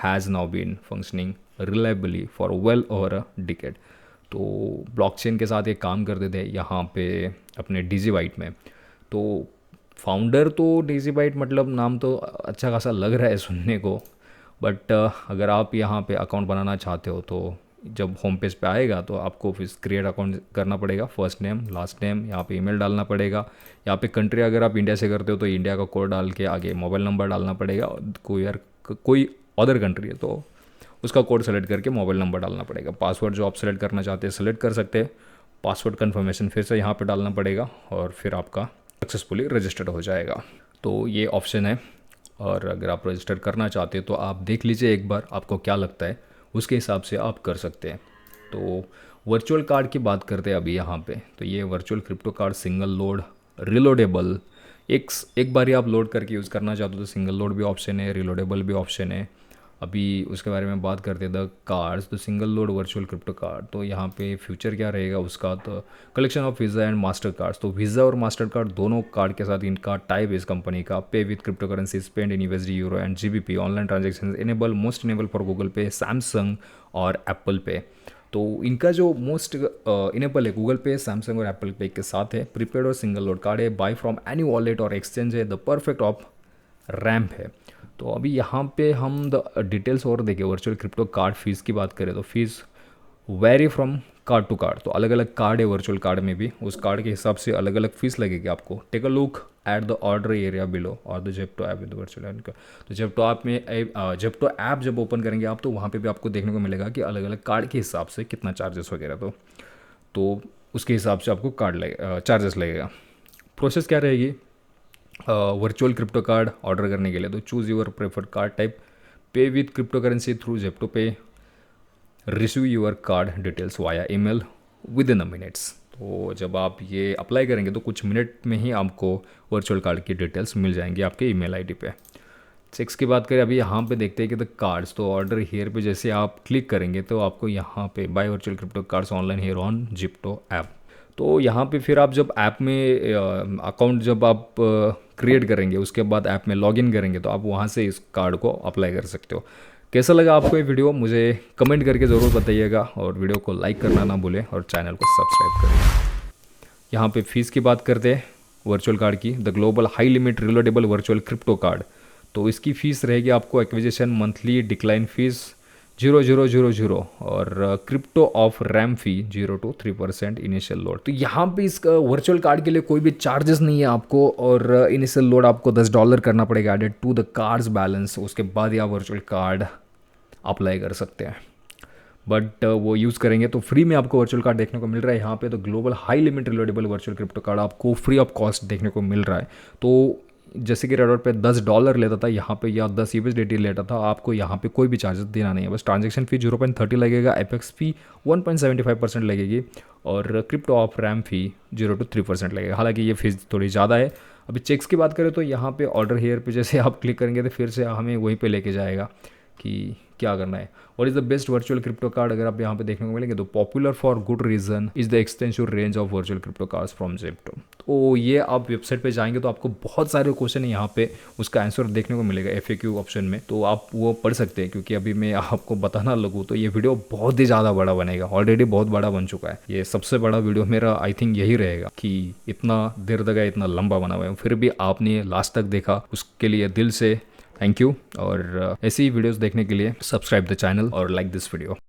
has now been functioning reliably for well over a decade. तो ब्लॉकचेन के साथ ये काम करते थे यहाँ पे अपने डीजीबाइट में। तो फाउंडर तो डीजीबाइट, मतलब नाम तो अच्छा खासा लग रहा है सुनने को, बट अगर आप यहाँ पे अकाउंट बनाना चाहते हो तो जब होम पेज पे आएगा तो आपको फिर क्रिएट अकाउंट करना पड़ेगा, फर्स्ट नेम लास्ट नेम, यहाँ पे ईमेल डालना पड़ेगा। यहाँ पे कंट्री अगर आप इंडिया से करते हो तो इंडिया का कोड डाल के आगे मोबाइल नंबर डालना पड़ेगा। कोई अदर कंट्री है तो उसका कोड सेलेक्ट करके मोबाइल नंबर डालना पड़ेगा। पासवर्ड जो आप सेलेक्ट करना चाहते हैं सेलेक्ट कर सकते हैं। पासवर्ड कन्फर्मेशन फिर से यहाँ पर डालना पड़ेगा और फिर आपका सक्सेसफुली रजिस्टर्ड हो जाएगा। तो ये ऑप्शन है, और अगर आप रजिस्टर करना चाहते हैं तो आप देख लीजिए एक बार आपको क्या लगता है, उसके हिसाब से आप कर सकते हैं। तो वर्चुअल कार्ड की बात करते हैं अभी यहाँ पे। तो ये virtual crypto card single load reloadable, एक बार ही आप लोड करके यूज़ करना चाहते हो तो सिंगल लोड भी ऑप्शन है, रिलोडेबल भी ऑप्शन है। अभी उसके बारे में बात करते हैं द कार्ड्स। तो single load virtual crypto card, तो यहाँ पे फ्यूचर क्या रहेगा उसका, तो collection of visa and master cards. तो वीज़ा और मास्टर कार्ड दोनों कार्ड के साथ इनका टाइप है इस कंपनी का। पे with crypto currency, spend in USD, euro and GBP, online transaction enable, most enable for Google पे, सैमसंग और एप्पल पे। तो इनका जो मोस्ट इनेबल है गूगल पे, सैमसंग और एप्पल पे के साथ है। प्रीपेड और सिंगल लोड कार्ड है। बाय फ्रॉम एनी वॉलेट और एक्सचेंज है। द परफेक्ट ऑफ रैम्प है। तो अभी यहाँ पे हम द डिटेल्स और देखें। वर्चुअल क्रिप्टो कार्ड फीस की बात करें तो fees vary from card to card. तो अलग अलग कार्ड है वर्चुअल कार्ड में भी, उस कार्ड के हिसाब से अलग अलग फीस लगेगी आपको। Take a look at the order area below और the Zypto app with virtual का। तो जेप्टो ऐप में जेप्टो ऐप जब ओपन करेंगे आप तो वहाँ पे भी आपको देखने को मिलेगा कि अलग अलग कार्ड के हिसाब से कितना चार्जेस वगैरह, तो उसके हिसाब से आपको कार्ड लगे चार्जेस लगेगा। प्रोसेस क्या रहेगी वर्चुअल क्रिप्टो कार्ड ऑर्डर करने के लिए, तो choose your preferred card type, pay with crypto currency through Zypto pay, receive your card details via email within a minutes. तो जब आप ये अप्लाई करेंगे तो कुछ मिनट में ही आपको वर्चुअल कार्ड की डिटेल्स मिल जाएंगी आपके ईमेल आईडी पे। चेक्स की बात करें अभी यहाँ पे देखते हैं कि द कार्ड्स, तो ऑर्डर हेयर पे जैसे आप क्लिक करेंगे तो आपको यहाँ पे buy virtual crypto cards online here on Zypto app. तो यहाँ पे फिर आप जब ऐप में अकाउंट जब आप क्रिएट करेंगे उसके बाद ऐप में लॉगिन करेंगे तो आप वहाँ से इस कार्ड को अप्लाई कर सकते हो। कैसा लगा आपको ये वीडियो मुझे कमेंट करके ज़रूर बताइएगा, और वीडियो को लाइक करना ना भूलें और चैनल को सब्सक्राइब करें। यहाँ पे फीस की बात करते हैं वर्चुअल कार्ड की। The global high limit reloadable virtual crypto card, तो इसकी फ़ीस रहेगी आपको एक्विजिशन मंथली डिक्लाइन फीस 0.0000 और crypto off ramp fee 0 to 3% initial load. तो यहाँ पे इसका वर्चुअल कार्ड के लिए कोई भी चार्जेस नहीं है आपको, और इनिशियल लोड आपको $10 करना पड़ेगा added to the cards balance. उसके बाद ही आप वर्चुअल कार्ड अप्लाई कर सकते हैं, बट वो यूज़ करेंगे तो फ्री में आपको वर्चुअल कार्ड देखने को मिल रहा है यहाँ पे। तो global high limit reloadable virtual crypto card आपको फ्री ऑफ कॉस्ट देखने को मिल रहा है। तो जैसे कि रेडॉट पे $10 लेता था यहाँ पे, या 10 USDT लेता था, आपको यहाँ पे कोई भी चार्जेस देना नहीं है। बस ट्रांजैक्शन फी 0.30 लगेगा, एपेक्स फी 1.75% लगेगी, और crypto off ramp fee 0 to 3% लगेगा। हालांकि ये फीस थोड़ी ज़्यादा है। अभी चेक्स की बात करें तो यहाँ पे ऑर्डर हेयर पे जैसे आप क्लिक करेंगे तो फिर से हमें वहीं पे लेके जाएगा कि क्या करना है। और is the best virtual crypto card अगर आप यहाँ पे देखने को मिलेंगे तो popular for good reason is the extensive range of virtual crypto cards from Zypto. तो ये आप वेबसाइट पे जाएंगे तो आपको बहुत सारे क्वेश्चन है यहाँ पे, उसका आंसर देखने को मिलेगा FAQ ऑप्शन में, तो आप वो पढ़ सकते हैं। क्योंकि अभी मैं आपको बताना लगूँ तो ये वीडियो बहुत ही ज़्यादा बड़ा बनेगा, ऑलरेडी बहुत बड़ा बन चुका है। ये सबसे बड़ा वीडियो मेरा आई थिंक यही रहेगा कि इतना देर तक इतना लंबा बना हुआ है, फिर भी आपने लास्ट तक देखा, उसके लिए दिल से थैंक यू। और ऐसी ही वीडियोस देखने के लिए सब्सक्राइब द चैनल और लाइक दिस वीडियो।